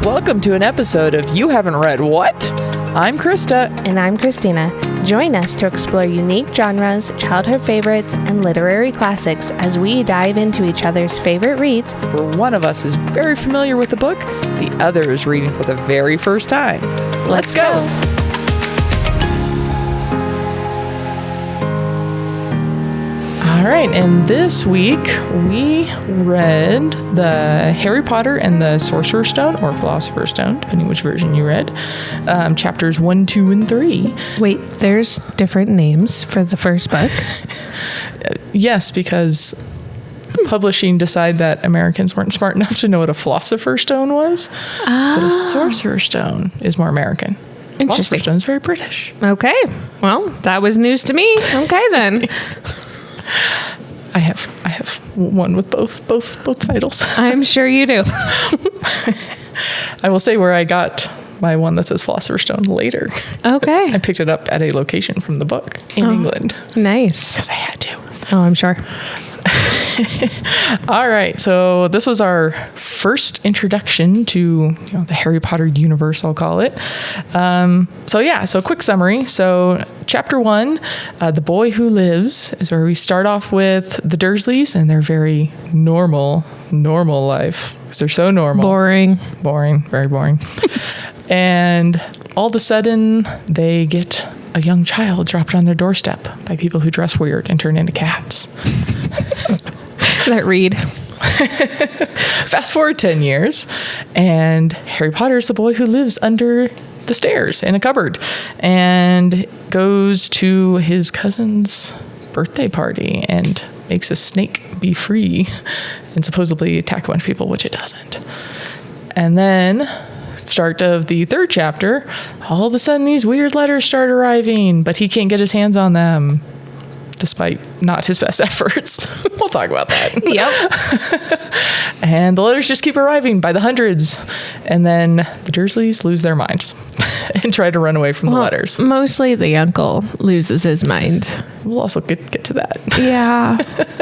Welcome to an episode of You Haven't Read What? I'm Krista. And I'm Christina. Join us to explore unique genres, childhood favorites, and literary classics as we dive into each other's favorite reads. Where one of us is very familiar with the book, the other is reading for the very first time. Let's go! All right, and this week we read the Harry Potter and the Sorcerer's Stone, or Philosopher's Stone, depending which version you read, chapters 1, 2, and 3. Wait, there's different names for the first book? Yes, because publishing decided that Americans weren't smart enough to know what a Philosopher's Stone was, but a Sorcerer's Stone is more American. Philosopher's Stone is very British. Okay, well, that was news to me. Okay, then. I have one with both titles. I'm sure you do. I will say where I got my one that says Philosopher's Stone later. Okay. I picked it up at a location from the book in England. Nice. Because I had to. Oh, I'm sure. All right, so this was our first introduction to the Harry Potter universe, I'll call it. So quick summary. So chapter 1, The Boy Who Lives, is where we start off with the Dursleys and their very normal life, because they're so normal. Boring, very boring. And all of a sudden, they get a young child dropped on their doorstep by people who dress weird and turn into cats. That read. Fast forward 10 years, and Harry Potter is the boy who lives under the stairs in a cupboard and goes to his cousin's birthday party and makes a snake be free and supposedly attack a bunch of people, which it doesn't. And then, start of the third chapter, all of a sudden these weird letters start arriving, but he can't get his hands on them, despite not his best efforts. We'll talk about that. Yep. And the letters just keep arriving by the hundreds. And then the Dursleys lose their minds and try to run away from the letters. Mostly the uncle loses his mind. We'll also get to that. Yeah.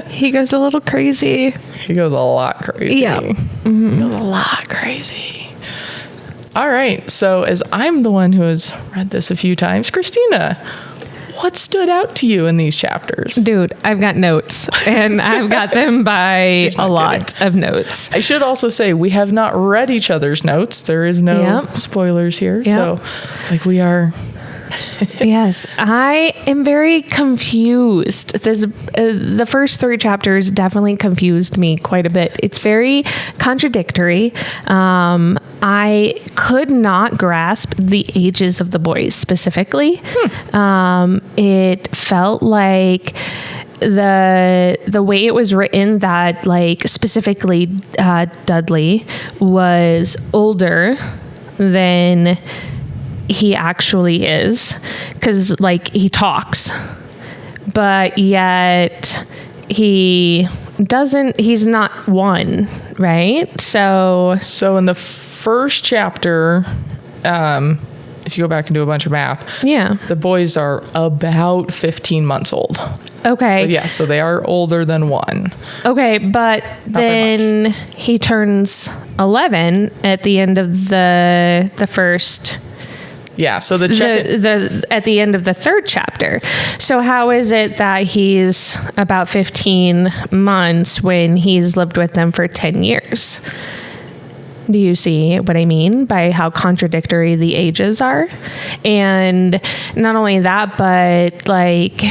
He goes a little crazy. He goes a lot crazy. Yeah. Mm-hmm. He goes a lot crazy. All right. So as I'm the one who has read this a few times, Christina, what stood out to you in these chapters? Dude, I've got notes, and I've got them by a lot of notes. I should also say we have not read each other's notes. There is no spoilers here. Yep. So, we are... Yes, I am very confused. The first 3 chapters definitely confused me quite a bit. It's very contradictory. I could not grasp the ages of the boys specifically. It felt like the way it was written that, like, specifically Dudley was older than he actually is, because, like, he talks, but yet he's not one, right? So in the first chapter, if you go back and do a bunch of math, the boys are about 15 months old. Okay. So they are older than 1. Okay, but then he turns 11 at the end of the first. Yeah, so at the end of the third chapter. So how is it that he's about 15 months when he's lived with them for 10 years? Do you see what I mean by how contradictory the ages are? And not only that, but, like,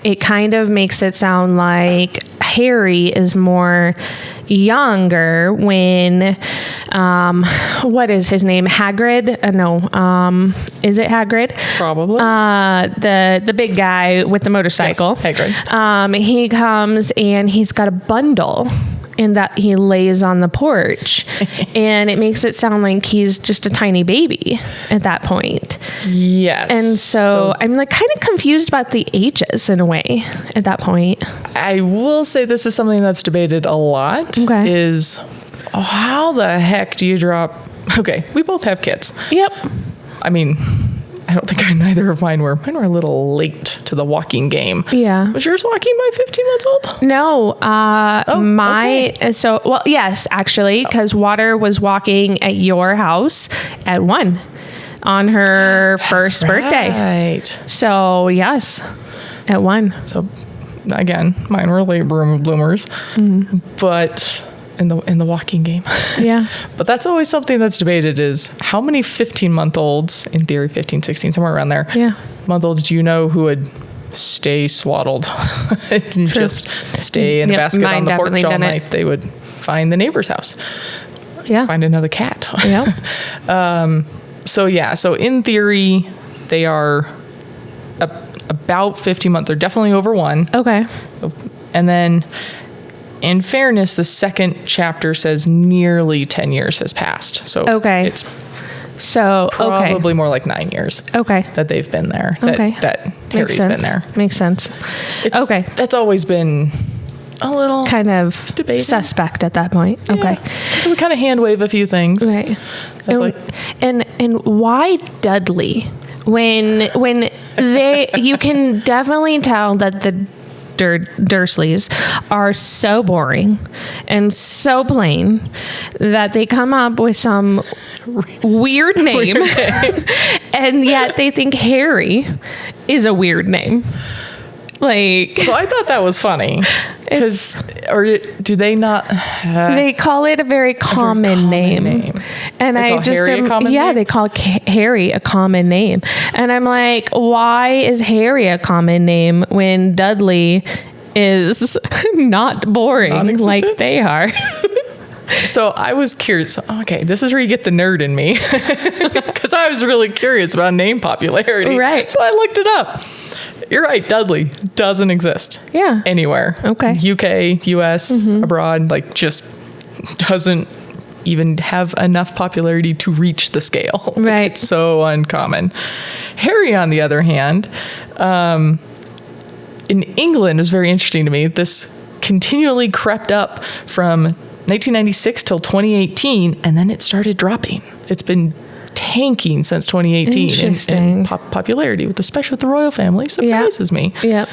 it kind of makes it sound like Harry is more younger when, what is his name? Hagrid? Is it Hagrid? Probably. The big guy with the motorcycle. Yes, Hagrid. He comes and he's got a bundle and that he lays on the porch, and it makes it sound like he's just a tiny baby at that point. Yes. And so I'm, like, kind of confused about the ages in a way at that point. I will say this is something that's debated a lot. Okay. Is how the heck do you drop... Okay, we both have kids. Yep. I mean, I don't think neither of mine were a little late to to the walking game. Yeah. Was yours walking by 15 months old? No, okay. yes, actually, because Water was walking at your house at 1 on her first birthday. Right. So yes, at 1. So again, mine were late bloomers, but in the walking game. Yeah. But that's always something that's debated is how many 15-month-olds, in theory 15, 16, somewhere around there, month-olds do you know who would stay swaddled and just stay in a basket on the porch all night? They would find the neighbor's house. Yeah. Find another cat. Yeah. So in theory, they are about 15 months. They're definitely over 1. Okay. And then, in fairness, the second chapter says nearly 10 years has passed. So it's probably more like 9 years. Okay. That they've been there. That Harry's been there. Makes sense. That's always been a little kind of debated. Suspect at that point. Yeah. Okay. We kind of hand wave a few things. Right. And and why Dudley? When you can definitely tell that the Dursleys are so boring and so plain that they come up with some weird name. And yet they think Harry is a weird name. So I thought that was funny. Or do they not? They call it a very common name. And they call Harry a common name? They call Harry a common name. And I'm like, why is Harry a common name when Dudley is not boring like they are? So I was curious. Okay, this is where you get the nerd in me. Because I was really curious about name popularity. Right. So I looked it up. You're right. Dudley doesn't exist. Yeah. Anywhere. Okay. UK, US, abroad, just doesn't even have enough popularity to reach the scale. Right. It's so uncommon. Harry, on the other hand, in England is very interesting to me. This continually crept up from 1996 till 2018, and then it started dropping. It's been tanking since 2018 in popularity, especially with the royal family. Surprises me. Yep.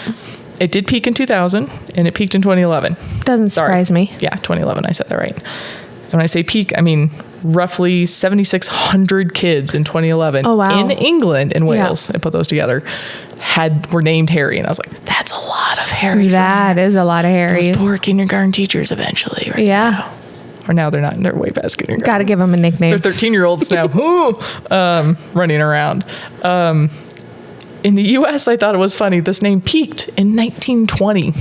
It did peak in 2000, and it peaked in 2011. Doesn't surprise me. Yeah, 2011. I said that right. And when I say peak, I mean roughly 7,600 kids in 2011 in England and Wales. I put those together. Were named Harry, and I was like, that's a lot of Harrys. That is a lot of Harrys. Those poor kindergarten teachers eventually. Right now. Or now they're not. They're way past kindergarten. Got to give them a nickname. They're 13-year-olds now, running around. In the U.S., I thought it was funny. This name peaked in 1920.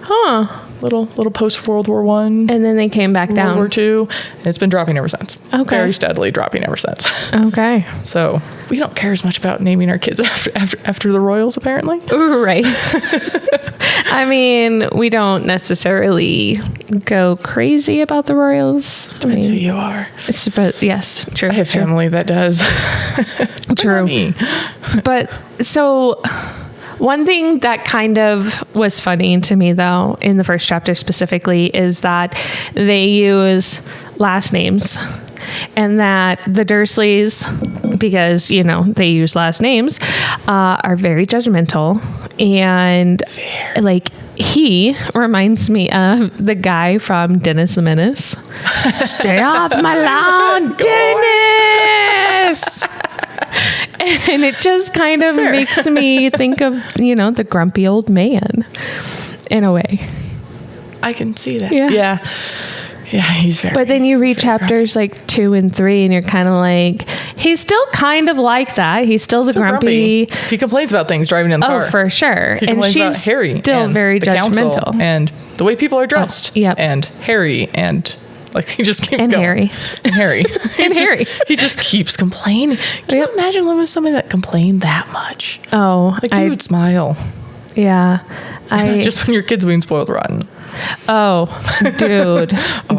Huh. Little post World War I. And then they came back down. World War II. And it's been dropping ever since. Okay. Very steadily dropping ever since. Okay. So we don't care as much about naming our kids after the royals, apparently. Right. I mean, we don't necessarily go crazy about the royals. Depends who you are. Yes, true. I have family that does. True. But so one thing that kind of was funny to me, though, in the first chapter specifically, is that they use last names, and that the Dursleys, because, they use last names, are very judgmental. And he reminds me of the guy from Dennis the Menace. Stay off my lawn, Dennis! And it just kind of makes me think of, the grumpy old man in a way. I can see that. Yeah. Yeah, he's very. But then you read chapters grumpy. 2 and 3, and you're kind of like, he's still kind of like that. He's still the grumpy. He complains about things driving in the car. Oh, for sure. He complains about Harry. Still very judgmental. And the way people are dressed. Yep. And Harry and. He just keeps going. Harry. And Harry. Harry. He just keeps complaining. Can you imagine living with somebody that complained that much? Oh. Dude, smile. Yeah. Just when your kid's being spoiled rotten. Oh, dude.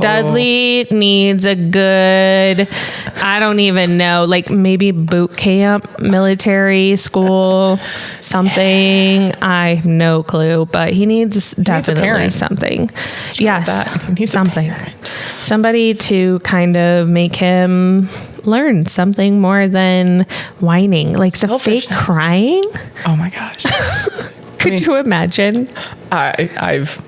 Dudley needs a good, I don't even know, like maybe boot camp, military school, something. I have no clue, but he needs definitely something. Yes, he needs something. Somebody to kind of make him learn something more than whining, like the fake crying. Oh my gosh. Could you imagine? I've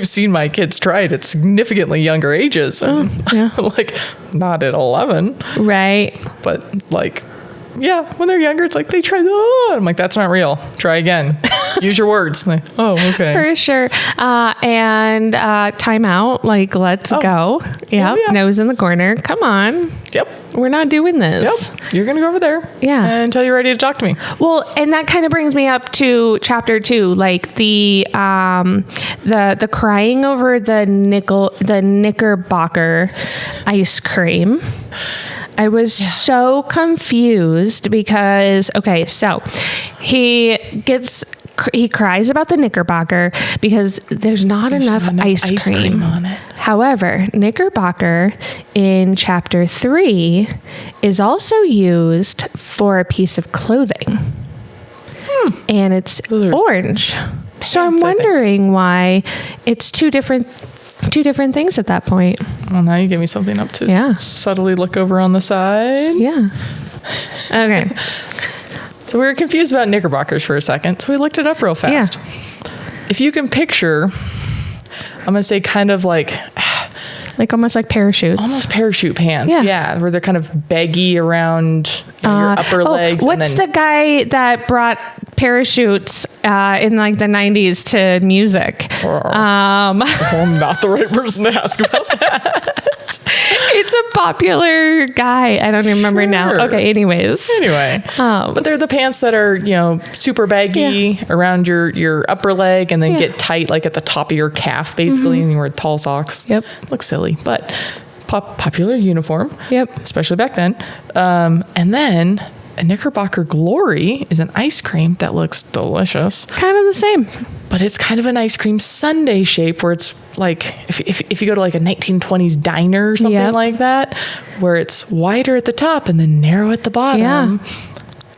seen my kids try it at significantly younger ages. And like not at 11. Right. But like, yeah, when they're younger, it's like they try, I'm like, that's not real. Try again. Use your words. Like, oh, okay. For sure. And time out. Like, let's go. Yep. Yeah. Nose in the corner. Come on. Yep. We're not doing this. Yep. You're going to go over there. Yeah. Until you're ready to talk to me. Well, and that kind of brings me up to chapter 2, like the crying over the Knickerbocker ice cream. I was so confused because, okay, so he cries about the Knickerbocker because there's not enough ice cream on it. However, Knickerbocker in chapter 3 is also used for a piece of clothing. And it's orange. So I'm wondering why it's two different things at that point. Well, now you give me something up to subtly look over on the side. Yeah. Okay. So we were confused about Knickerbockers for a second, so we looked it up real fast. Yeah. If you can picture, I'm going to say kind of like almost like parachutes. Almost parachute pants. Yeah. Where they're kind of baggy around your upper legs. What's the guy that brought parachutes in like the 90s to music? I'm not the right person to ask about that. It's a popular guy. I don't even remember now. Okay, anyways. But they're the pants that are, super baggy around your upper leg and then get tight like at the top of your calf, basically, and you wear tall socks. Yep. Looks silly, but popular uniform. Yep. Especially back then. And then a Knickerbocker Glory is an ice cream that looks delicious. Kind of the same. But it's kind of an ice cream sundae shape where it's like, if you go to like a 1920s diner or something like that, where it's wider at the top and then narrow at the bottom.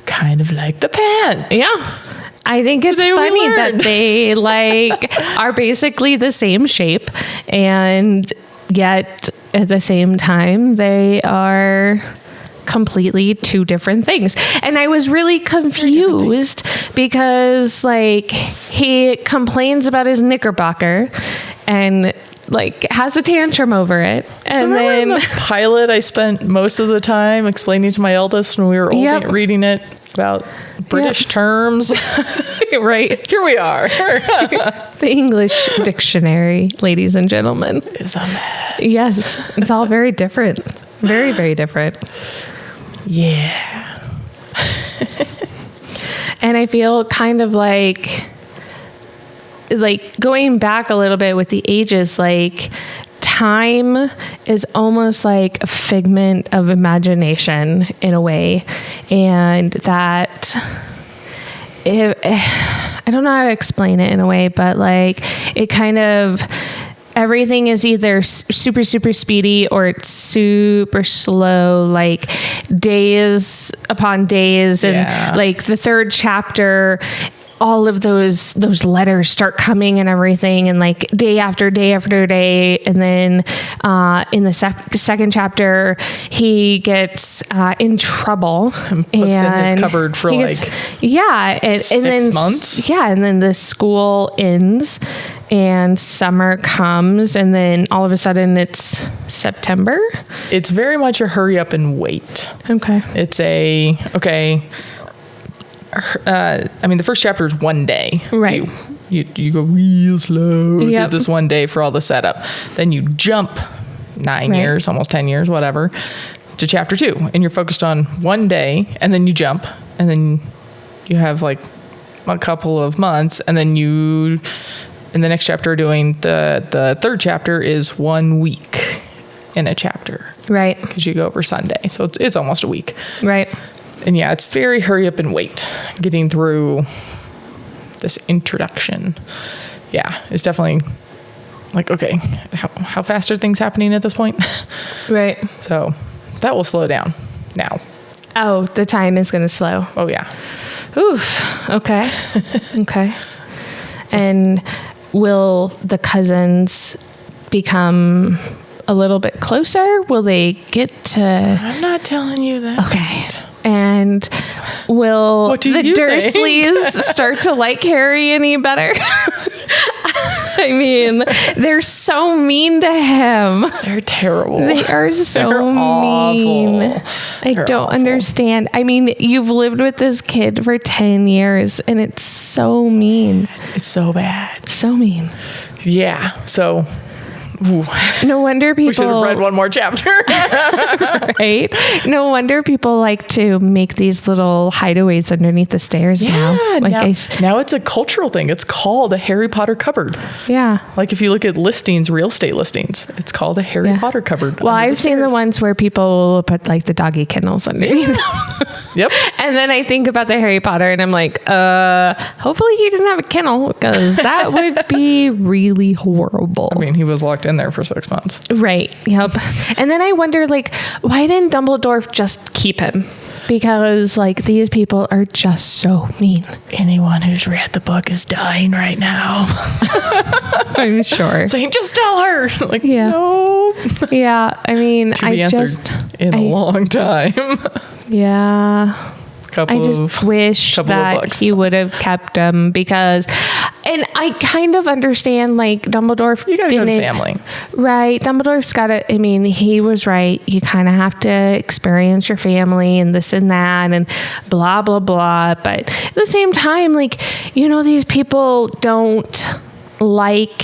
Kind of like the pant. Yeah. I think it's funny that they are basically the same shape, and yet at the same time they are completely two different things. And I was really confused because he complains about his Knickerbocker and has a tantrum over it. And so then in the pilot, I spent most of the time explaining to my eldest when we were reading it about British terms. Right. Here we are. The English dictionary, ladies and gentlemen, is a mess. Yes. It's all very different. Very, very different. Yeah. And I feel kind of like going back a little bit with the ages, time is almost like a figment of imagination in a way. And that I don't know how to explain it in a way, but it kind of, everything is either super, super speedy or it's super slow, days upon days. And the third chapter, all of those letters start coming and everything, and day after day after day. And then in the second chapter, he gets in trouble and puts in his cupboard for and 6 months. Yeah, and then the school ends and summer comes, and then all of a sudden it's September. It's very much a hurry up and wait. Okay. It's the first chapter is one day. Right. So you go real slow to Yep. this one day for all the setup. Then you jump 9 years, almost 10 years, whatever, to chapter 2. And you're focused on one day, and then you jump, and then you have a couple of months, and then you, in the next chapter, doing the third chapter is 1 week in a chapter. Right. Because you go over Sunday. So it's almost a week. Right. And it's very hurry up and wait, getting through this introduction. Yeah, it's definitely like, okay, how fast are things happening at this point? Right. So that will slow down now. Oh, the time is going to slow. Oh, yeah. Oof. Okay. Okay. And will the cousins become a little bit closer? Will they get to... I'm not telling you that. Okay. And will the Dursleys start to like Harry any better? I mean, they're so mean to him. They're terrible. They are so mean. I don't understand. I mean, you've lived with this kid for 10 years and it's so mean. It's so bad. So mean. Yeah. So... Ooh. No wonder people... We should have read one more chapter. Right? No wonder people like to make these little hideaways underneath the stairs now. Like now it's a cultural thing. It's called a Harry Potter cupboard. Yeah. Like if you look at listings, real estate listings, it's called a Harry Potter cupboard. Well, I've seen the ones where people will put like the doggy kennels underneath them. Yep. And then I think about the Harry Potter and I'm like, hopefully he didn't have a kennel because that would be really horrible. I mean, he was locked in there for 6 months. Right. Yep. And then I wonder, like, why didn't Dumbledore just keep him? Because, like, these people are just so mean. Anyone who's read the book is dying right now. I'm sure. Saying, just tell her. Like, yeah. No. Yeah. I mean, I just... in a long time. Yeah. I just wish that he would have kept him because, and I kind of understand, like, Dumbledore. You gotta go to family. Right. Dumbledore's got to, I mean, he was right. You kind of have to experience your family and this and that and blah, blah, blah. But at the same time, like, you know, these people don't like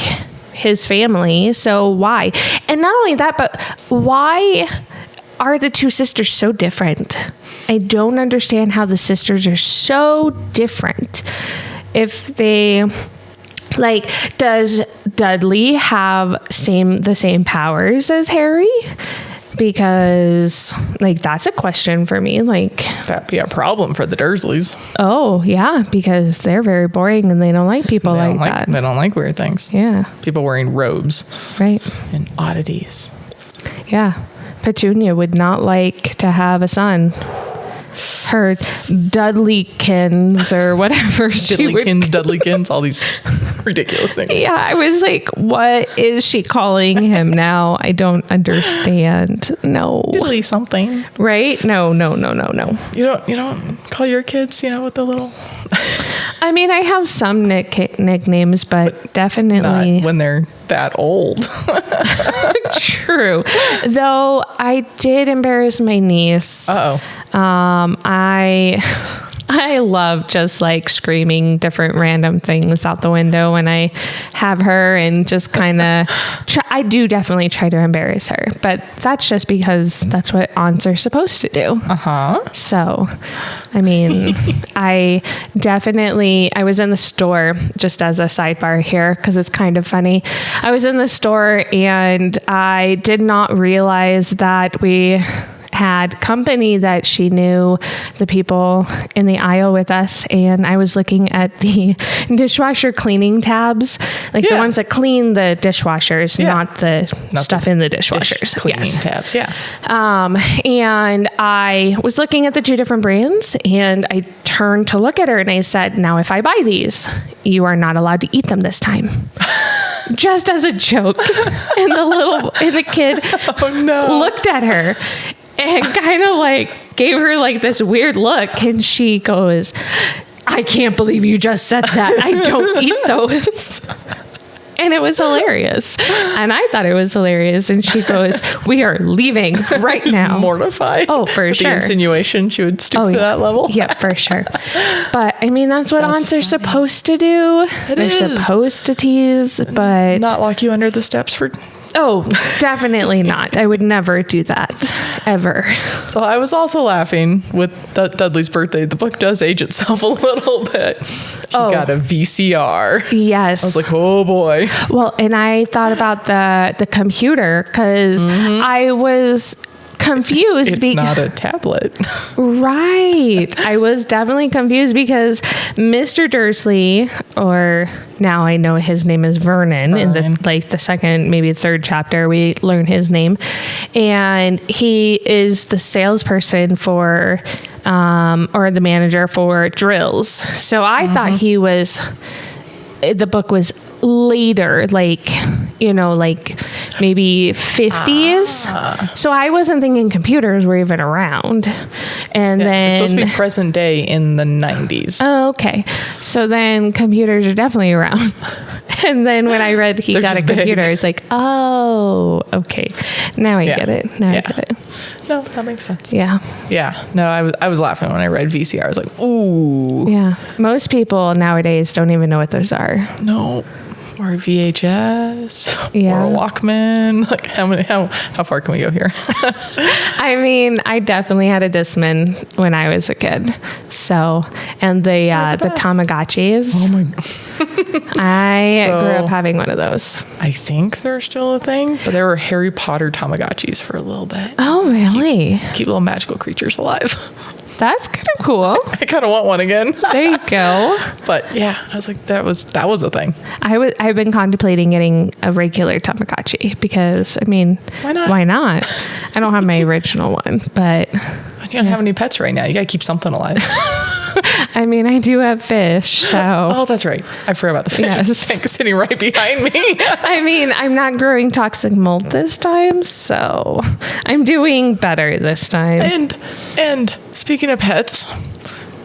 his family. So why? And not only that, but why are the two sisters so different? I don't understand how the sisters are so different. If they, like, does Dudley have the same powers as Harry? Because, like, that's a question for me. Like, that'd be a problem for the Dursleys. Oh, yeah, because they're very boring and they don't like people like that. They don't like weird things. Yeah. People wearing robes. Right. And oddities. Yeah. Petunia would not like to have a son. Her Dudleykins or whatever. Dudleykins, all these ridiculous things. Yeah, I was like, what is she calling him now? I don't understand. No. Diddly something. Right? No. You don't call your kids, with the little... I mean, I have some nicknames, but definitely... Not when they're that old. True. Though I did embarrass my niece. Uh-oh. I love just like screaming different random things out the window when I have her and just kind of I do definitely try to embarrass her, but that's just because that's what aunts are supposed to do. So, I mean, I was in the store, just as a sidebar here, because it's kind of funny. I was in the store and I did not realize that we had company that she knew, the people in the aisle with us, and I was looking at the dishwasher cleaning tabs, like the ones that clean the dishwashers, not the stuff in the dishwashers. Cleaning tabs, yeah. And I was looking at the two different brands, and I turned to look at her, and I said, "Now, if I buy these, you are not allowed to eat them this time." Just as a joke. And the kid looked at her and kind of like gave her like this weird look, and she goes, "I can't believe you just said that. I don't eat those." And it was hilarious. And I thought it was hilarious. And she goes, "We are leaving right now." Mortified. Oh, for sure. The insinuation she would stoop to that level. Yeah, for sure. But I mean, that's what aunts are supposed to do. They're supposed to tease, but not lock you under the steps for... Oh, definitely not. I would never do that, ever. So I was also laughing with Dudley's birthday. The book does age itself a little bit. She got a VCR. Yes. I was like, oh boy. Well, and I thought about the computer because I was confused. It's not a tablet. Right. I was definitely confused because Mr. Dursley, or now I know his name is Vernon. In the second, maybe third chapter, we learn his name. And he is the salesperson for, or the manager for drills. So I thought the book was later, like maybe 50s. So I wasn't thinking computers were even around. And then it's supposed to be present day in the 90s. Oh, okay. So then computers are definitely around. And then when I read he got a computer, it's like, oh, okay. Now I get it. I get it. No, that makes sense. Yeah. Yeah. No, I was laughing when I read VCR. I was like, ooh. Yeah. Most people nowadays don't even know what those are. No. Or a VHS, yeah. or a Walkman. Like how far can we go here? I mean, I definitely had a Discman when I was a kid. So, and the Tamagotchis. Oh my! I grew up having one of those. I think they're still a thing, but there were Harry Potter Tamagotchis for a little bit. Oh, really? Keep little magical creatures alive. That's kind of cool. I kind of want one again. There you go. But yeah, I was like, that was a thing. I've been contemplating getting a regular Tamagotchi because, I mean, why not? I don't have my original one, but you don't have any pets right now. You got to keep something alive. I mean, I do have fish, so. Oh, that's right. I forgot about the fish. Yes. Tank is sitting right behind me. I mean, I'm not growing toxic mold this time, so I'm doing better this time. And speaking of pets,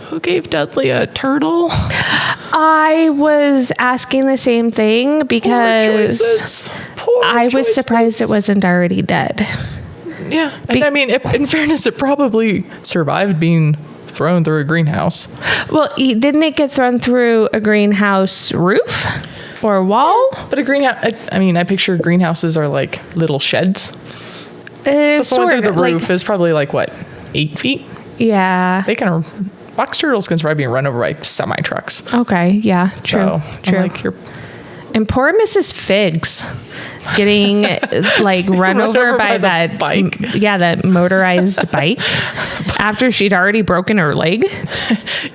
who gave Dudley a turtle? I was asking the same thing because I was surprised it wasn't already dead. Yeah. And I mean, in fairness, it probably survived being thrown through a greenhouse. Well, didn't it get thrown through a greenhouse roof or wall? But a greenhouse, I mean, I picture greenhouses are like little sheds. So going through the roof is probably like, what, 8 feet? Yeah. Box turtles can survive being run over by semi-trucks. Okay, yeah, true. So, true. Like and poor Mrs. Figs getting like run over by that bike. Yeah, that motorized bike after she'd already broken her leg.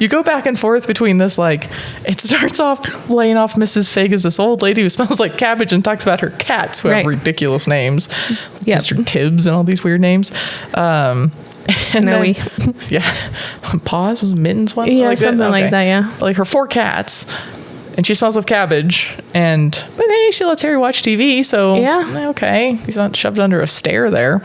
You go back and forth between this, like, it starts off laying off Mrs. Fig as this old lady who smells like cabbage and talks about her cats who have ridiculous names. Yep. Mr. Tibbs and all these weird names. Snowy. Then, yeah. Paws was Mittens one? Yeah, like something like that, yeah. Like her 4 cats. And she smells of cabbage. But hey, she lets Harry watch TV. So, yeah. Okay. He's not shoved under a stair there.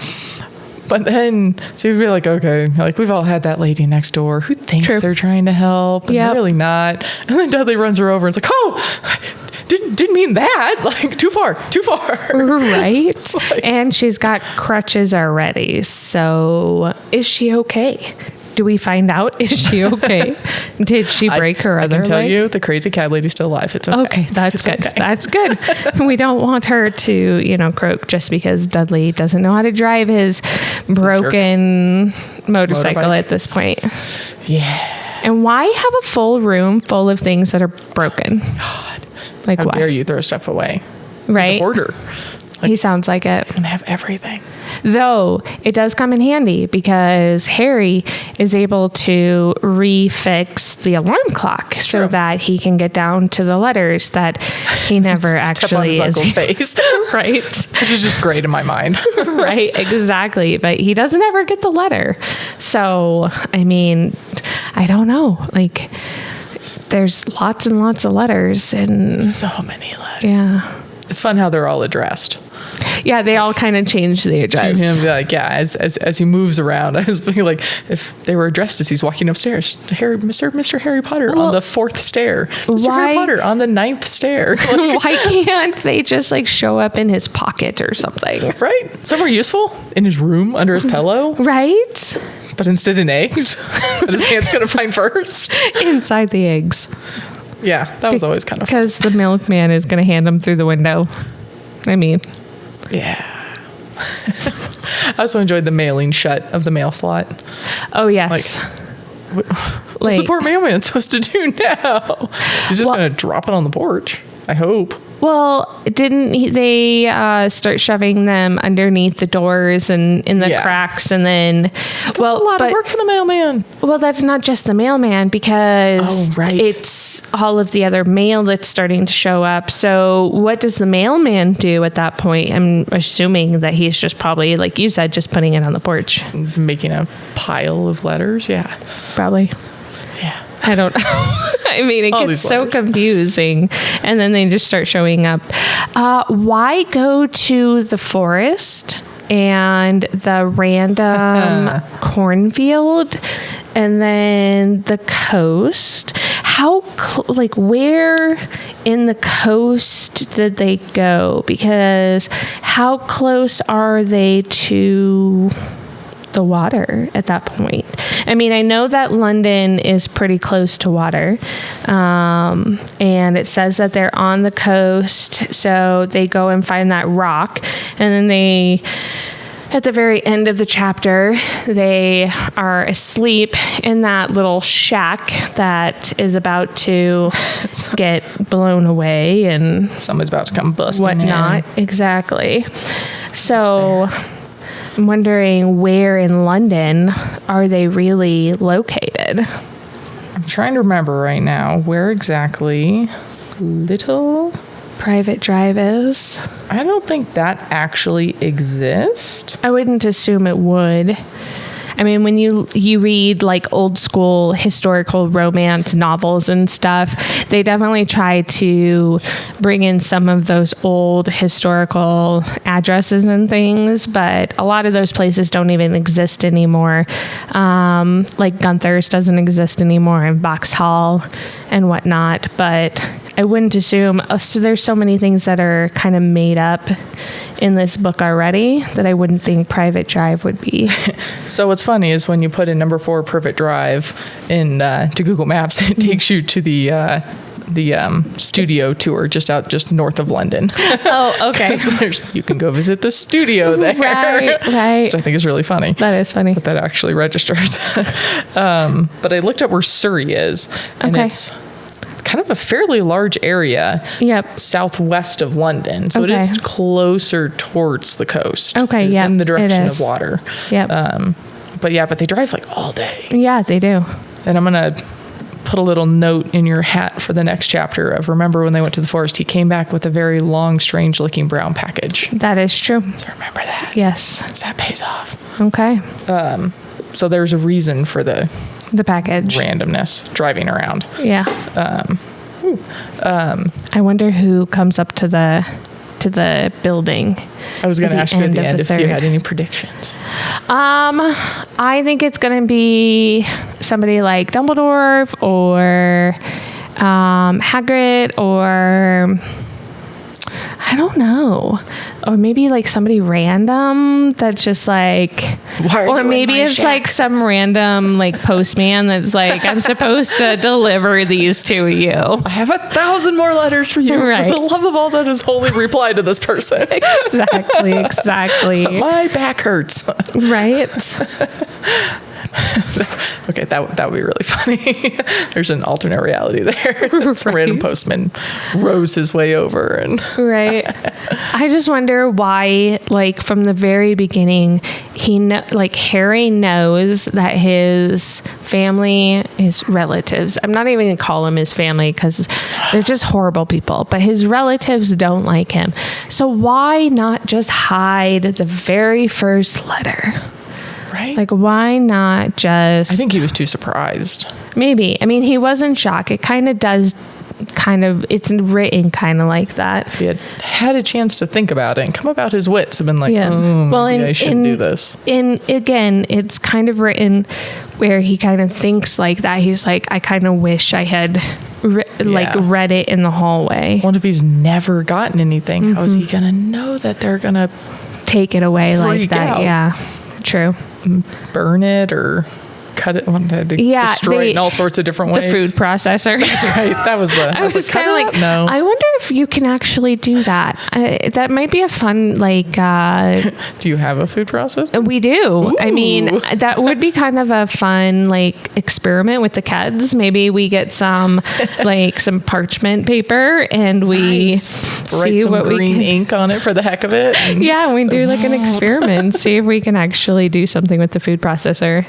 But then, so you'd be like, okay, like we've all had that lady next door who thinks they're trying to help, and really not. And then Dudley runs her over and it's like, oh, didn't mean that. Like, too far. Right. Like, and she's got crutches already. So is she okay? Do we find out? Is she okay? Did she break her other leg? I can tell you, the crazy cat lady's still alive. It's okay. Okay, that's good. Okay. That's good. We don't want her to, croak just because Dudley doesn't know how to drive his broken motorcycle at this point. Yeah. And why have a full room full of things that are broken? God. Like, how why? dare you throw stuff away? Right. He's a hoarder. He sounds like it. He's going to have everything. Though it does come in handy because Harry is able to refix the alarm clock so that he can get down to the letters that he never actually is. Face. Right. Which is just great in my mind. Right, exactly. But he doesn't ever get the letter. So, I mean, I don't know. Like, there's lots and lots of letters and so many letters. Yeah. It's fun how they're all addressed. Yeah, they all kind of change the address. To him, like, as he moves around, I was thinking, like, if they were addressed as he's walking upstairs to Mr. Harry Potter on the 4th stair, Mr. Harry Potter on the 9th stair. Like, why can't they just like show up in his pocket or something? Right, somewhere useful in his room under his pillow. Right, but instead in eggs that his hand's gonna find first inside the eggs. Yeah, that was always kind of because the milkman is going to hand them through the window. I mean, yeah. I also enjoyed the mailing shut of the mail slot. Oh yes. What's the poor mailman supposed to do now? He's just going to drop it on the porch. I hope. Well, they start shoving them underneath the doors and in the cracks, and then That's a lot of work for the mailman. Well, that's not just the mailman, because it's all of the other mail that's starting to show up. So what does the mailman do at that point? I'm assuming that he's just probably, like you said, just putting it on the porch, making a pile of letters. Yeah, probably. Yeah. I don't know. I mean, it gets so confusing. And then they just start showing up. Why go to the forest and the random cornfield and then the coast? How, where in the coast did they go? Because how close are they to the water at that point? I mean, I know that London is pretty close to water, and it says that they're on the coast, so they go and find that rock, and then at the very end of the chapter, they are asleep in that little shack that is about to get blown away, and someone's about to come busting whatnot. in. Exactly. So I'm wondering, where in London are they really located? I'm trying to remember right now where exactly Little Private Drive is. I don't think that actually exists. I wouldn't assume it would. I mean, when you read like old school historical romance novels and stuff, they definitely try to bring in some of those old historical addresses and things, but a lot of those places don't even exist anymore. Like Gunther's doesn't exist anymore, and Vauxhall and whatnot, but I wouldn't assume. So there's so many things that are kind of made up in this book already that I wouldn't think Private Drive would be. So what's funny is when you put in number 4 Private Drive in to Google Maps, it takes you to the studio tour just north of London. Oh, okay. You can go visit the studio there. Right. Which I think is really funny. That is funny. But that actually registers. But I looked up where Surrey is, and it's kind of a fairly large area southwest of London. So it is closer towards the coast. Okay, it's in the direction of water. Yep. But they drive like all day. Yeah, they do. And I'm going to put a little note in your hat for the next chapter of, remember when they went to the forest, he came back with a very long, strange looking brown package. That is true. So remember that. Yes. So that pays off. Okay. So there's a reason for the package randomness driving around. Yeah. I wonder who comes up to the building. I was going to ask you at the end if you had any predictions. I think it's going to be somebody like Dumbledore or Hagrid, or I don't know. Or maybe like somebody random that's just like, or maybe it's like some random like postman that's like, I'm supposed to deliver these to you. I have 1,000 more letters for you. Right. For the love of all that is holy, reply to this person. Exactly. My back hurts. Right. Okay, that would be really funny. There's an alternate reality there. Some random postman rows his way over and right. I just wonder why, like from the very beginning, Harry knows that his family, his relatives, I'm not even gonna call them his family because they're just horrible people, but his relatives don't like him. So why not just hide the very first letter? Right? Like, why not just... I think he was too surprised. Maybe. I mean, he was in shock. It kind of does... it's written kind of like that. If he had a chance to think about it and come about his wits, have been like, maybe I should do this. And again, it's kind of written where he kind of thinks like that. He's like, I kind of wish I had read it in the hallway. What if he's never gotten anything? Mm-hmm. How is he going to know that they're going to take it away like that? Out. Yeah, true. Burn it or cut it, wanted to Yeah, destroy it in all sorts of different The ways. food processor. That's right. That was I was like, kind of like, no. I wonder if you can actually do that. That might be a fun, like, Do you have a food processor? we do. Ooh. I mean, that would be kind of a fun, like, experiment with the kids. Maybe we get some, like, some parchment paper and we Write see some what green we can. ink on it for the heck of it. And Yeah, we do like an experiment, see if we can actually do something with the food processor,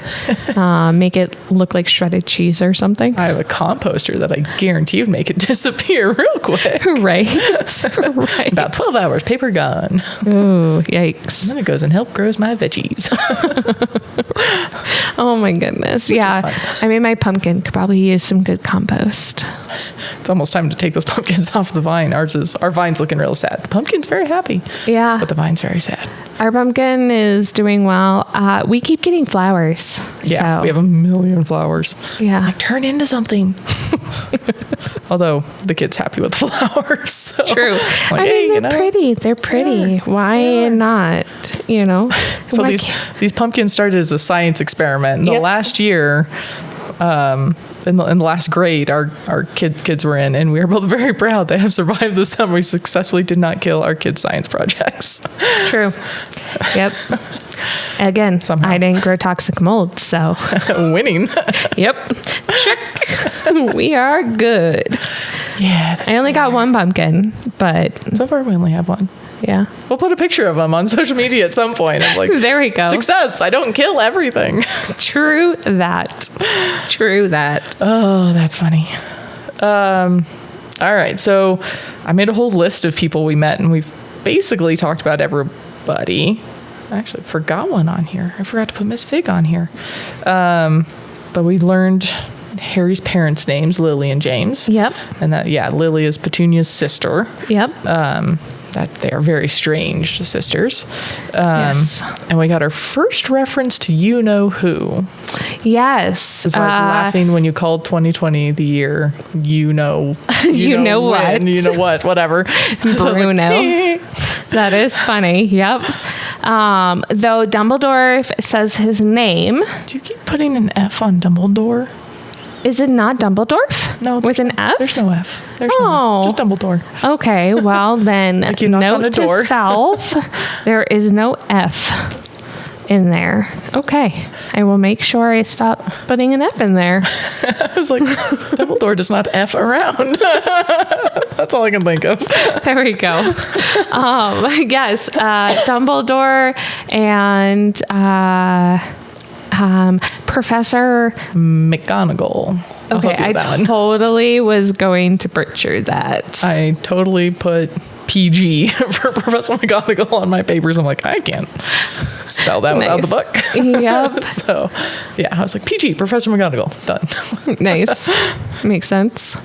make it look like shredded cheese or something. I have a composter that I guarantee would make it disappear real quick. Right, right. About 12 hours, paper gone. Oh, yikes! And then it goes and help grows my veggies. Oh my goodness! Which is Yeah, fun. I mean, my pumpkin could probably use some good compost. It's almost time to take those pumpkins off the vine. Our vine's looking real sad. The pumpkin's very happy, Yeah, but the vine's very sad. our pumpkin is doing well. We keep getting flowers. Yeah, so, we have a million flowers. yeah. Like, turn into something. Although the kid's happy with the flowers. So, True. like, I hey, mean, you they're know, pretty. They're pretty. Why not? You know. So Why these pumpkins started as a science experiment. In the Yep. last year, in the last grade, our kids were in, and we are both very proud they have survived the summer. We successfully did not kill our kids' science projects. True. Yep. Again, Somehow. I didn't grow toxic mold, so Winning. yep. Check. We are good. Yeah. I only got one pumpkin, but So far, we only have one. yeah. We'll put a picture of them on social media at some point. I'm like, There we go. success. I don't kill everything. True that. True that. Oh, that's funny. All right. So I made a whole list of people we met, and we've basically talked about everybody. I actually forgot one on here. I forgot to put Miss Fig on here. But we learned Harry's parents' names, Lily and James. Yep. And that, yeah, Lily is Petunia's sister. Yep. That they are very strange sisters. Yes. And we got our first reference to You Know Who. Yes. That's why I was laughing when you called 2020 the year you know You know when, what. you know what, whatever. So I was like, Bruno. That is funny. Yep. Though Dumbledore says his name, do you keep putting an F on Dumbledore? is it not Dumbledore? No. With an F? There's no F. There's Oh. no F. Just Dumbledore. Okay, well then, you knock on a note door. to self, there is no F in there. Okay, I will make sure I stop putting an F in there. I was like, Dumbledore does not F around. That's all I can think of. There we go. Yes, Dumbledore and Professor. McGonagall. I'll Okay, help you with that I one. totally was going to butcher that. I totally put PG for Professor McGonagall on my papers. I'm like, I can't spell that without the book. Yep. So, yeah, I was like, PG, Professor McGonagall, done. Nice. Makes sense.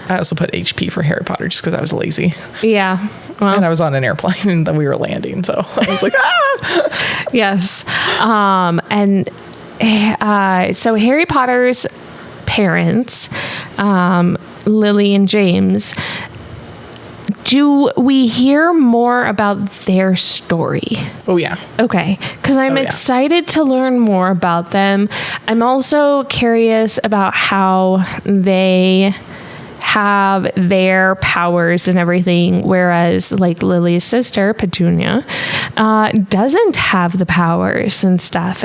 I also put HP for Harry Potter just because I was lazy. Yeah. And Well, I was on an airplane and then we were landing. So I was like, ah! yes. So Harry Potter's parents, Lily and James, do we hear more about their story? Oh, yeah. Okay, because I'm Oh, yeah. excited to learn more about them. I'm also curious about how they have their powers and everything, whereas like Lily's sister Petunia doesn't have the powers and stuff,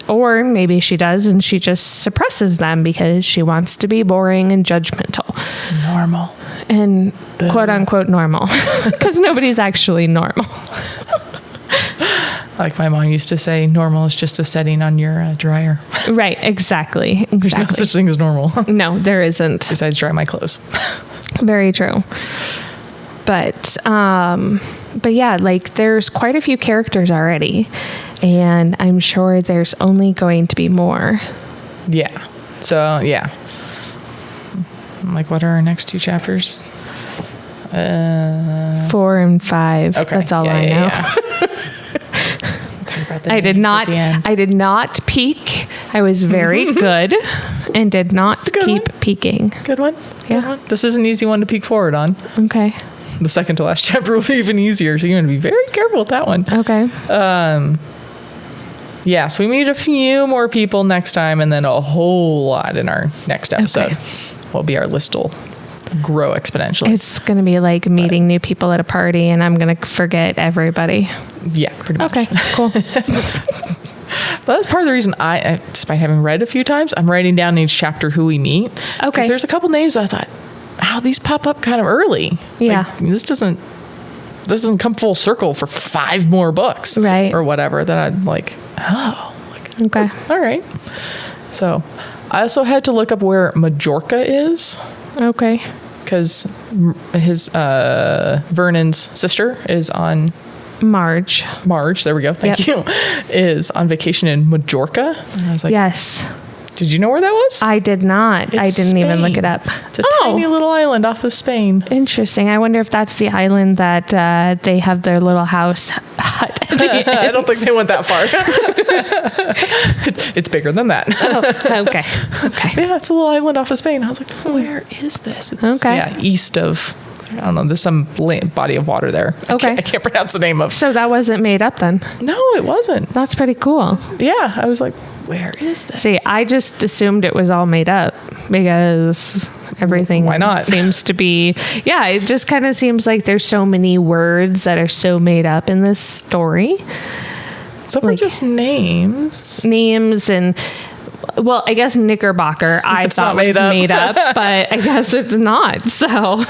or maybe she does and she just suppresses them because she wants to be boring and judgmental Normal. and quote unquote normal, because nobody's actually normal. Like my mom used to say, normal is just a setting on your dryer. Right, exactly. There's no such thing as normal. No, there isn't. Besides dry my clothes. Very true. But yeah, like there's quite a few characters already, and I'm sure there's only going to be more. Yeah. So, yeah. I'm like, what are our next two chapters? 4 and 5. Okay. That's all I know. Yeah. Talk about the I did names not. at the end. I did not peek. I was very good, and did not a good keep peeking. Good one. Yeah. Good one. This is an easy one to peek forward on. Okay. The second to last chapter will be even easier, so you're going to be very careful with that one. Okay. Yeah, so we meet a few more people next time, and then a whole lot in our next episode. Okay. Will be our list will grow exponentially. It's going to be like meeting new people at a party, and I'm going to forget everybody. Yeah, pretty much. Okay, cool. But that's part of the reason despite having read a few times, I'm writing down in each chapter who we meet. Okay. Because there's a couple names I thought, wow, these pop up kind of early. Yeah. Like, this doesn't come full circle for 5 more books. Right. Or whatever. That I'm like, oh. Like, Okay. all right. So I also had to look up where Majorca is. Okay. Because his Vernon's sister is on Marge. there we go, thank you, is on vacation in Majorca. And I was like, Yes. did you know where that was? I did not. I It's didn't even look Spain. it up. It's a tiny little island off of Spain. Interesting. I wonder if that's the island that they have their little house hut at the end. I don't think they went that far. It's bigger than that. Oh, okay. Okay. Yeah, it's a little island off of Spain. I was like, where is this? It's, Okay. Yeah, east of, I don't know, there's some body of water there. Okay. I can't pronounce the name of. So that wasn't made up then. No, it wasn't. That's pretty cool. Yeah, I was like, where is this? See, I just assumed it was all made up because everything Why not? seems to be, yeah, it just kind of seems like there's so many words that are so made up in this story. So for just names. Names and, well, I guess Knickerbocker I It's thought not was made up. made up, but I guess it's not. So,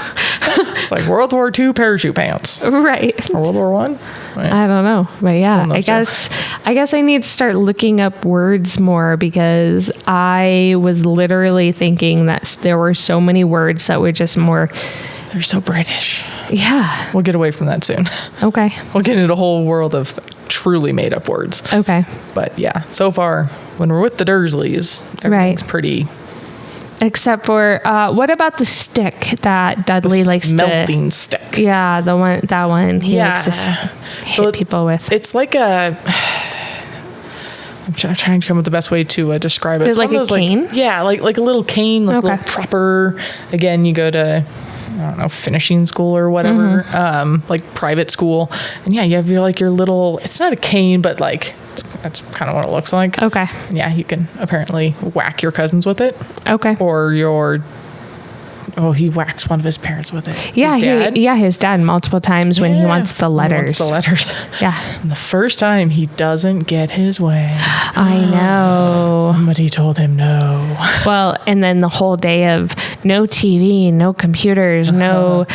It's like World War II parachute pants. right. Or World War One. Right. I don't know, but yeah, One of I those guess I need to start looking up words more because I was literally thinking that there were so many words that were just more, They're so British. yeah. We'll get away from that soon. Okay. We'll get into a whole world of truly made up words. Okay. But yeah, so far, when we're with the Dursleys, everything's Right. pretty Except for what about the stick that Dudley likes melting stick. to? Yeah, that one he likes to hit So people with. It's like a. I'm trying to come up with the best way to describe it. Is it like one a of cane? Yeah, like a little cane, like a Okay. little proper. Again, you go to, I don't know, finishing school or whatever, Mm-hmm. like private school, and yeah, you have your little. It's not a cane, but like that's kind of what it looks like. Okay. Yeah, you can apparently whack your cousins with it, Okay. or your. Oh, he whacks one of his parents with it. Yeah, his dad. his dad multiple times when he Yeah, wants the he wants letters. the letters. Yeah, And the first time he doesn't get his way. I know. Somebody told him no. Well, and then the whole day of no TV, no computers, no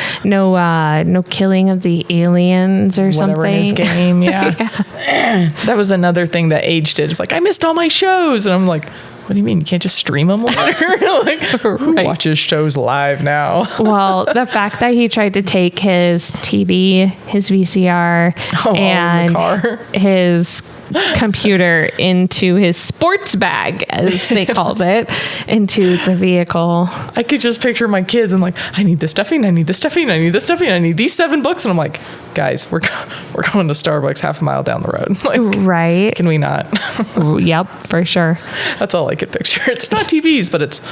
killing of the aliens or Whatever in his something. game, yeah. That was another thing that aged it. It's like, I missed all my shows. And I'm like, what do you mean? You can't just stream them later? Like, who Right. watches shows live now? Well, the fact that he tried to take his TV, his VCR, in the and car. his computer into his sports bag, as they called it, into the vehicle. I could just picture my kids and like, I need this stuffing, I need this stuffing, I need this stuffing, I need these 7 books. And I'm like, guys, we're going to Starbucks half a mile down the road. Like, Right. can we not? Yep, for sure. That's all I could picture. It's not TVs, but it's,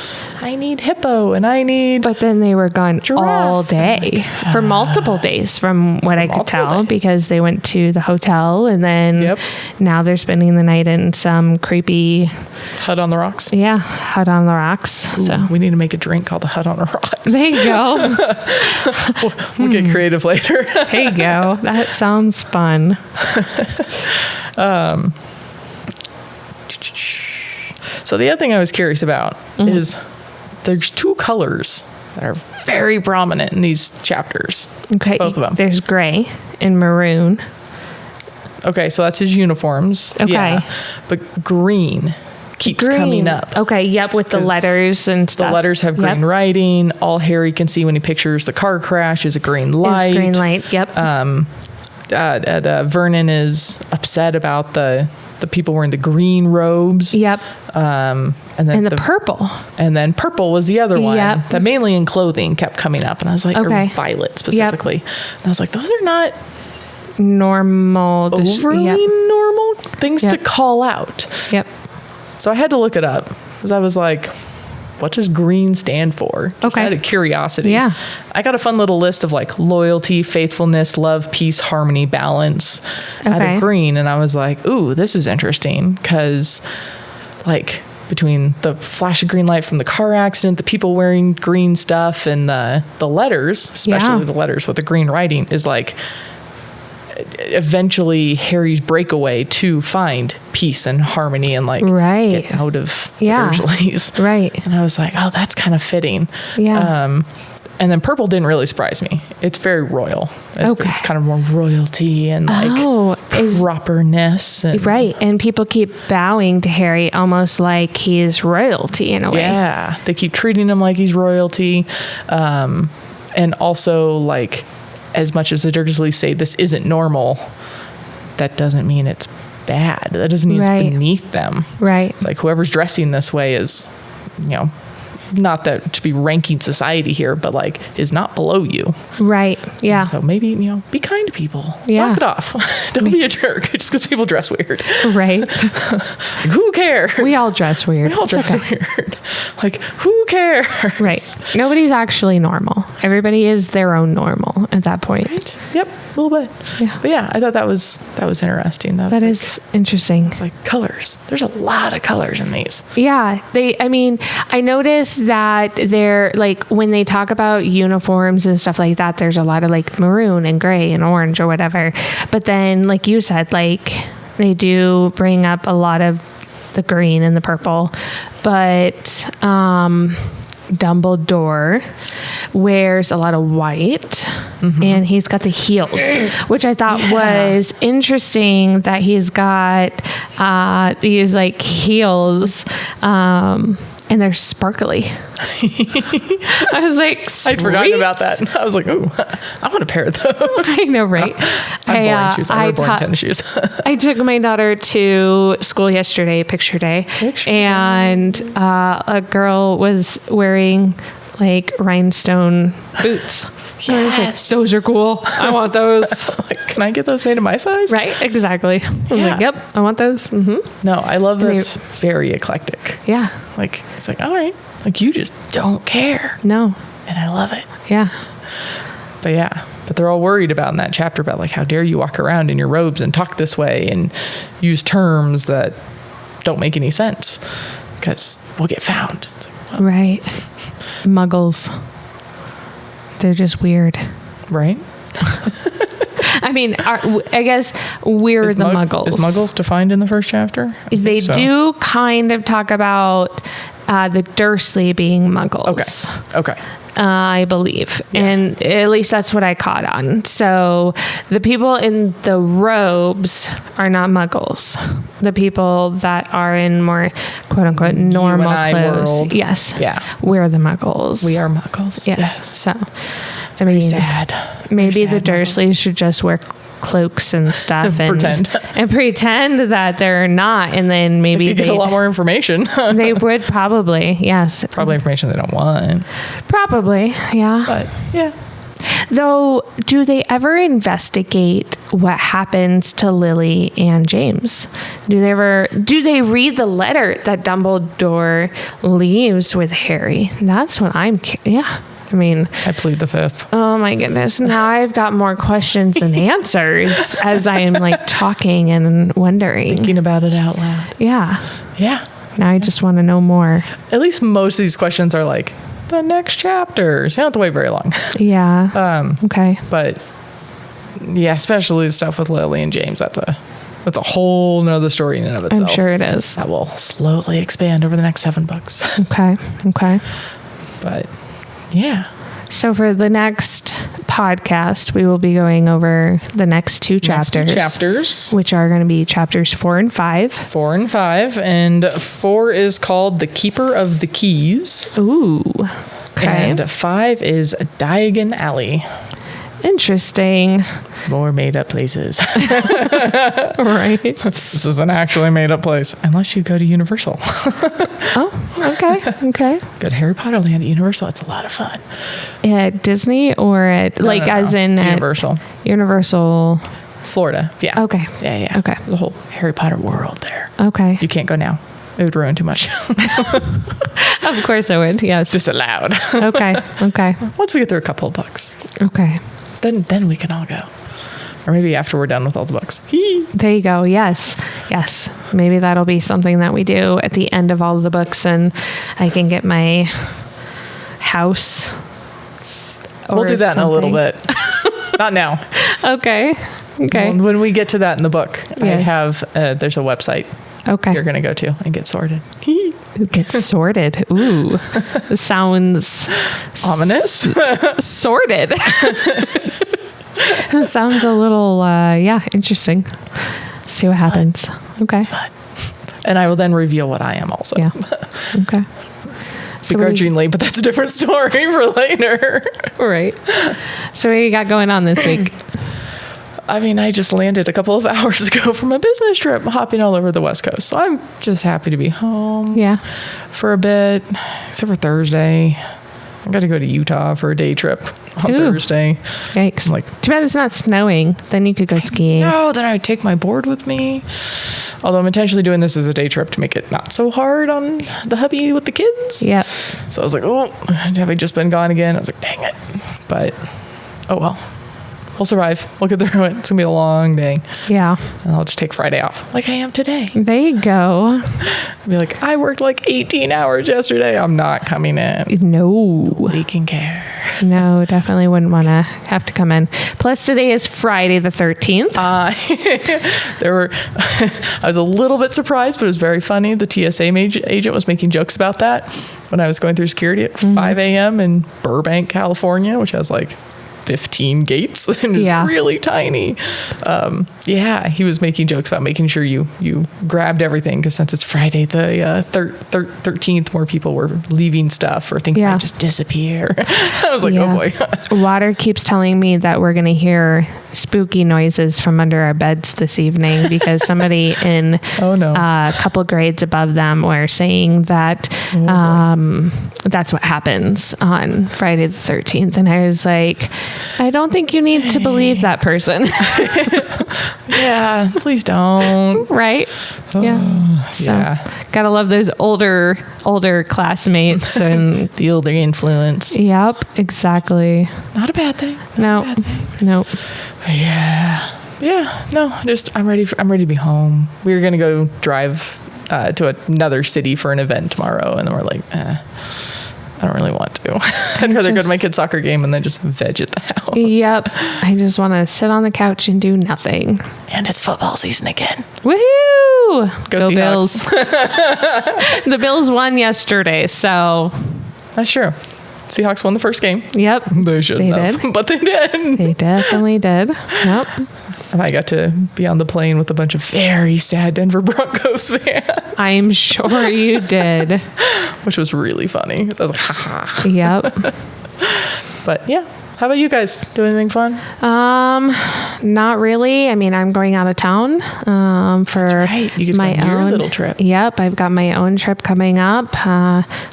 I need hippo and I need. But then they were gone all Giraffe. day for multiple days, from what I could multiple tell, days. because they went to the hotel and then Yep. now they're spending the night in some creepy, Hut on the Rocks. hut on the rocks. So We need to make a drink called the Hut on the Rocks. there you go. We'll get creative later. There you go. That sounds fun. So the other thing I was curious about is there's 2 colors that are very prominent in these chapters. Okay. Both of them. There's gray and maroon. Okay, so that's his uniforms. Okay. Yeah. But green keeps coming up. Okay. Yep. With the 'Cause letters and The stuff. letters have green Yep. writing. All Harry can see when he pictures the car crash is a green light. Is green light. Yep. Vernon is upset about the people wearing the green robes. yep. And then And the purple. and then purple was the other one Yep. that mainly in clothing kept coming up. And I was like, Okay. or violet specifically. And I was like, those are not Normal. overly Yep. normal things to Yep. call out. Yep. So I had to look it up because I was like, what does green stand for? Just Okay. out of curiosity. Yeah. I got a fun little list of like loyalty, faithfulness, love, peace, harmony, balance out Okay. of green. And I was like, ooh, this is interesting because like between the flash of green light from the car accident, the people wearing green stuff, and the letters, especially the letters with the green writing, is like eventually Harry's breakaway to find peace and harmony and like Right. get out of Yeah. the Dursleys. Right. And I was like, oh, that's kind of fitting. Yeah. And then purple didn't really surprise me. It's very royal. Okay. It's kind of more royalty and like properness. And, Right. And people keep bowing to Harry almost like he's royalty in a way. yeah. They keep treating him like he's royalty. And also like, as much as the Dursleys say this isn't normal, that doesn't mean it's bad. That doesn't mean Right. it's beneath them. Right. It's like whoever's dressing this way is, not that to be ranking society here, but like is not below you. Right. Yeah. So maybe, be kind to people. Yeah. Knock it off. Don't be a jerk just because people dress weird. Right. Like, who cares? We all dress weird. We all It's dress okay. weird. Like, who cares? Right. Nobody's actually normal. Everybody is their own normal at that point. Right? Yep, a little bit. Yeah. But yeah, I thought that was interesting. That is interesting. It's like colors. There's a lot of colors in these. Yeah, I noticed that they're like when they talk about uniforms and stuff like that, there's a lot of like maroon and gray and orange or whatever. But then, like you said, like they do bring up a lot of the green and the purple. But Dumbledore wears a lot of white, and he's got the heels, which I thought was interesting that he's got these like heels, and they're sparkly. I was like, I'd forgotten "Sweet." about that. I was like, ooh, I want a pair of those. I know, right? I'm boring shoes. I wear boring tennis shoes. I took my daughter to school yesterday, picture day, and a girl was wearing like rhinestone boots. I was like, those are cool. I want those. Like, can I get those made in my size? Right? Exactly. I was like, yep, I want those. No, I love that it's very eclectic. Yeah. Like, it's like, all right, like you just don't care. No. And I love it. Yeah. But they're all worried about in that chapter about like, how dare you walk around in your robes and talk this way and use terms that don't make any sense because we'll get found. It's like, well, Right. Muggles. They're just weird. right? I mean, I guess we're the Muggles. Is Muggles defined in the first chapter? They do kind of talk about the Dursley being Muggles. Okay. I believe. And at least that's what I caught on. So the people in the robes are not Muggles. The people that are in more quote unquote normal clothes. world. Yes. Yeah. We're the Muggles. We are Muggles. Yes. So, I mean, Sad. maybe the Very sad Dursleys should just wear cloaks and stuff and pretend that they're not, and then maybe you get a lot more information. they would probably, yes, Probably information they don't want. probably, yeah. But yeah. Though, do they ever investigate what happens to Lily and James? Do they read the letter that Dumbledore leaves with Harry? That's what yeah. I mean, I plead the fifth. oh my goodness. Now I've got more questions than answers as I am like talking and wondering. Thinking about it out loud. Yeah. Yeah. Now I just want to know more. At least most of these questions are like the next chapters. You don't have to wait very long. Yeah. Okay. But yeah, especially the stuff with Lily and James. That's a whole nother story in and of itself. I'm sure it is. That will slowly expand over the next 7 books. Okay. Okay. But yeah. So for the next podcast, we will be going over the next two chapters, which are going to be chapters 4 and 5. 4 and 5. And 4 is called The Keeper of the Keys. Ooh. Okay. And 5 is Diagon Alley. Interesting. More made up places. Right. This is an actually made up place. Unless you go to Universal. Oh, okay. Okay. Go to Harry Potter Land at Universal. It's a lot of fun. At Disney or at as in Universal. Universal. Florida. Yeah. Okay. Yeah. Okay. The whole Harry Potter world there. Okay. You can't go now. It would ruin too much. Of course I would. Yes. Disallowed. Okay. Once we get through a couple of books, Okay. then we can all go. Or maybe after we're done with all the books. There you go. Yes. Maybe that'll be something that we do at the end of all of the books, and I can get my house. We'll do that in a little bit. Not now. Okay. When we get to that in the book, I Yes. have, there's a website Okay. you're going to go to and get sorted. Get sorted. Ooh. Sounds Ominous. sorted. Sounds a little, interesting. See what happens. Okay. Fine. And I will then reveal what I am also. Yeah. Okay. So Begrudgingly, but that's a different story for later. right. So what you got going on this week? I mean, I just landed a couple of hours ago from a business trip, hopping all over the West Coast. So I'm just happy to be home for a bit, except for Thursday. I got to go to Utah for a day trip on Thursday. Yikes. I'm like, too bad it's not snowing. Then you could go skiing. no, then I would take my board with me. Although I'm intentionally doing this as a day trip to make it not so hard on the hubby with the kids. Yep. So I was like, oh, having just been gone again. I was like, dang it. But, oh well. We'll survive. We'll get through it. It's going to be a long day. Yeah. And I'll just take Friday off, like I am today. There you go. Be like, I worked like 18 hours yesterday. I'm not coming in. No. We can care. No, definitely wouldn't want to have to come in. Plus, today is Friday the 13th. I was a little bit surprised, but it was very funny. The TSA agent was making jokes about that when I was going through security at 5 a.m. in Burbank, California, which has like 15 gates and it's really tiny. He was making jokes about making sure you grabbed everything, because since it's Friday the 13th, more people were leaving stuff or things might just disappear. I was like, oh boy. Water keeps telling me that we're going to hear spooky noises from under our beds this evening, because somebody in a couple grades above them were saying that that's what happens on Friday the 13th. And I was like, I don't think you need to believe that person. Yeah, please don't. Right? Yeah. So, gotta love those older classmates and the older influence. Yep, exactly. Not a bad thing. Nope. Yeah. No, just I'm ready to be home. We were gonna go drive to another city for an event tomorrow, and then we're like, I don't really want to. I'd rather go to my kid's soccer game and then just veg at the house. Yep. I just want to sit on the couch and do nothing. And it's football season again. Woohoo! Go Bills. The Bills won yesterday, so. That's true. Seahawks won the first game. Yep. They shouldn't have, but they did. They definitely did. Yep. And I got to be on the plane with a bunch of very sad Denver Broncos fans. I'm sure you did. Which was really funny. I was like, ha ha. Yep. But yeah. How about you guys? Do anything fun? Not really. I mean, I'm going out of town for You get my your own little trip. Yep, I've got my own trip coming up.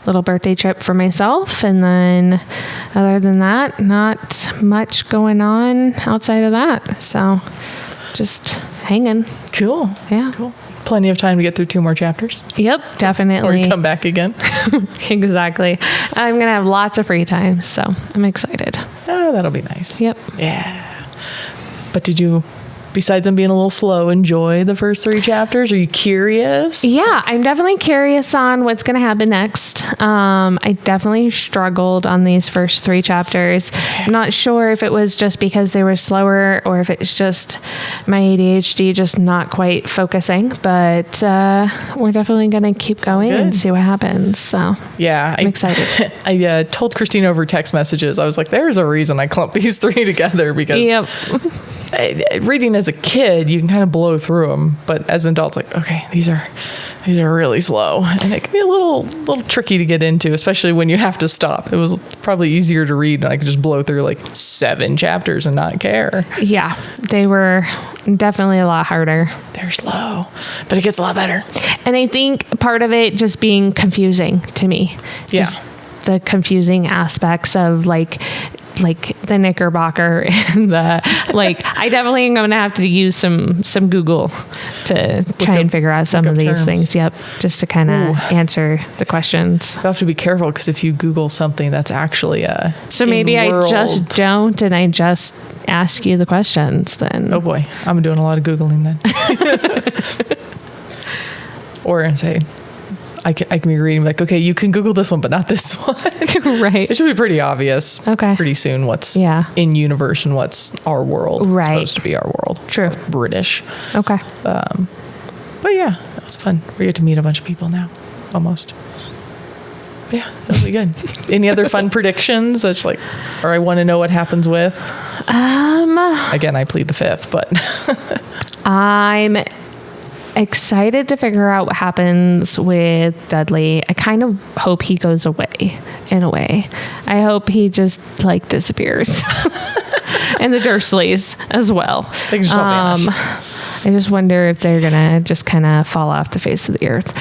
Little birthday trip for myself, and then other than that, not much going on outside of that. So, just hanging. Cool. Yeah. Cool. Plenty of time to get through 2 more chapters. Yep, definitely. Or come back again. Exactly. I'm going to have lots of free time, so I'm excited. Oh, that'll be nice. Yep. Yeah. But did you, besides them being a little slow, enjoy the first 3 chapters? Are you curious? Yeah, I'm definitely curious on what's going to happen next. I definitely struggled on these first 3 chapters. I'm not sure if it was just because they were slower or if it's just my ADHD just not quite focusing, but we're definitely going to keep going and see what happens. So yeah, I'm excited. I told Christina over text messages, I was like, there's a reason I clumped these 3 together, because reading as a kid, you can kind of blow through them, but as an adult, it's like, okay, these are really slow, and it can be a little tricky to get into, especially when you have to stop. It was probably easier to read, and I could just blow through like 7 chapters and not care. Yeah, they were definitely a lot harder. They're slow, but it gets a lot better. And I think part of it just being confusing to me. Just the confusing aspects of like like the Knickerbocker and the like. I definitely am going to have to use some Google to try and figure out some of these things. Yep, just to kind of answer the questions. You have to be careful because if you Google something that's actually so maybe I just don't, and I just ask you the questions then. Oh boy, I'm doing a lot of Googling then. Or say, I can be reading like, okay, you can Google this one, but not this one. Right. It should be pretty obvious. Okay. Pretty soon what's in universe and what's our world. Right. Supposed to be our world. True. Like British. Okay. But yeah, that was fun. We get to meet a bunch of people now. Almost. Yeah, that'll be good. Any other fun predictions? That's like, or I want to know what happens with. Again, I plead the fifth, but I'm excited to figure out what happens with Dudley. I kind of hope he goes away in a way. I hope he just like disappears. And the Dursleys as well. They just all vanish. I just wonder if they're gonna just kind of fall off the face of the earth.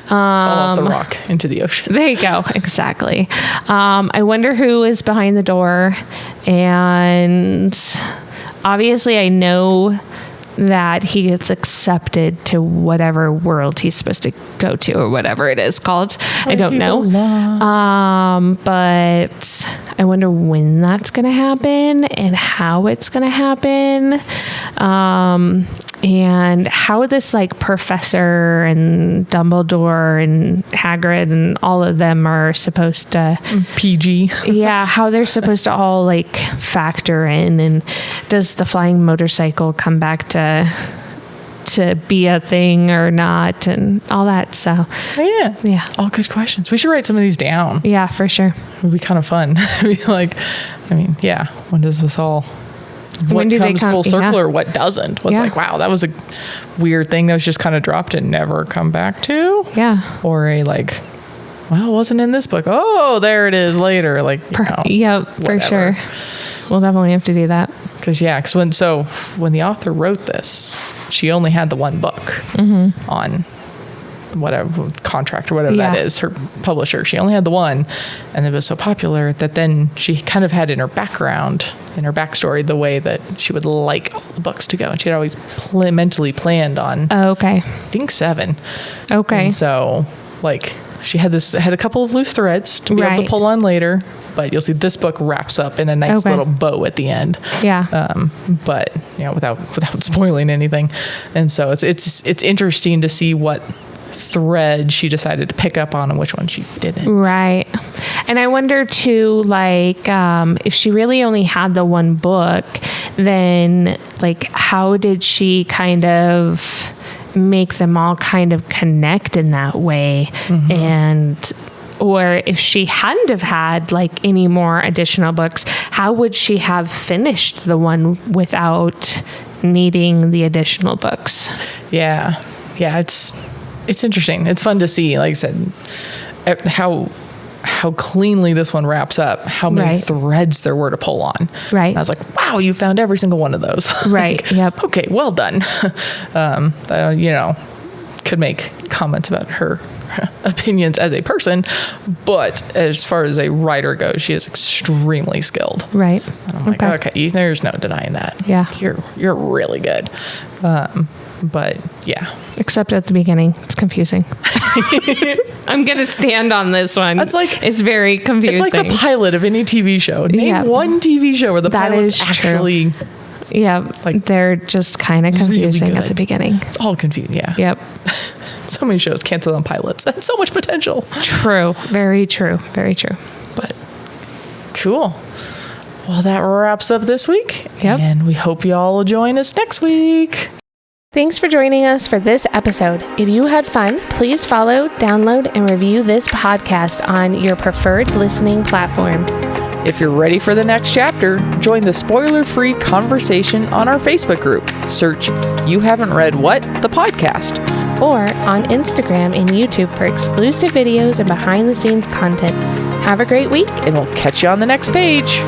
Fall off the rock into the ocean. There you go. Exactly. I wonder who is behind the door. And obviously I know that he gets accepted to whatever world he's supposed to go to or whatever it is called. I don't know. But I wonder when that's going to happen and how it's going to happen. And how this like Professor and Dumbledore and Hagrid and all of them are supposed to PG. Yeah, how they're supposed to all like factor in, and does the flying motorcycle come back to be a thing or not, and all that. So yeah, all good questions. We should write some of these down. Yeah, for sure. It would be kind of fun. Be like, I mean, yeah, when does this all? What comes full circle or what doesn't? What's like, wow, that was a weird thing that was just kind of dropped and never come back to. Yeah. Or a like, well, it wasn't in this book. Oh, there it is later. Like, yeah, for sure. We'll definitely have to do that. Because when the author wrote this, she only had the one book on whatever contract or whatever that is, her publisher. She only had the one, and it was so popular that then she kind of had in her background, in her backstory, the way that she would like all the books to go, and she had always mentally planned on I think 7. And so like she had a couple of loose threads to be able to pull on later, but you'll see this book wraps up in a nice little bow at the end. But without spoiling anything. And so it's interesting to see what thread she decided to pick up on and which one she didn't. Right. And I wonder too, like, if she really only had the one book, then like how did she kind of make them all kind of connect in that way? And or if she hadn't have had like any more additional books, how would she have finished the one without needing the additional books? Yeah, it's interesting. It's fun to see, like I said, how cleanly this one wraps up, how many threads there were to pull on. Right. And I was like, wow, you found every single one of those. Right. Yep. Okay, well done. Could make comments about her opinions as a person, but as far as a writer goes, she is extremely skilled. Right. And I'm like, okay, there's no denying that. Yeah. You're really good. But yeah. Except at the beginning, it's confusing. I'm going to stand on this one. It's very confusing. It's like the pilot of any TV show. Name one TV show where the pilot's actually... Yeah, like they're just kind of confusing really at the beginning. It's all confusing, yeah. Yep. So many shows cancel on pilots. That's so much potential. True. Very true. Very true. But cool. Well, that wraps up this week. Yep. And we hope you all will join us next week. Thanks for joining us for this episode. If you had fun, please follow, download, and review this podcast on your preferred listening platform. If you're ready for the next chapter, join the spoiler-free conversation on our Facebook group. Search You Haven't Read What? The podcast. Or on Instagram and YouTube for exclusive videos and behind-the-scenes content. Have a great week. And we'll catch you on the next page.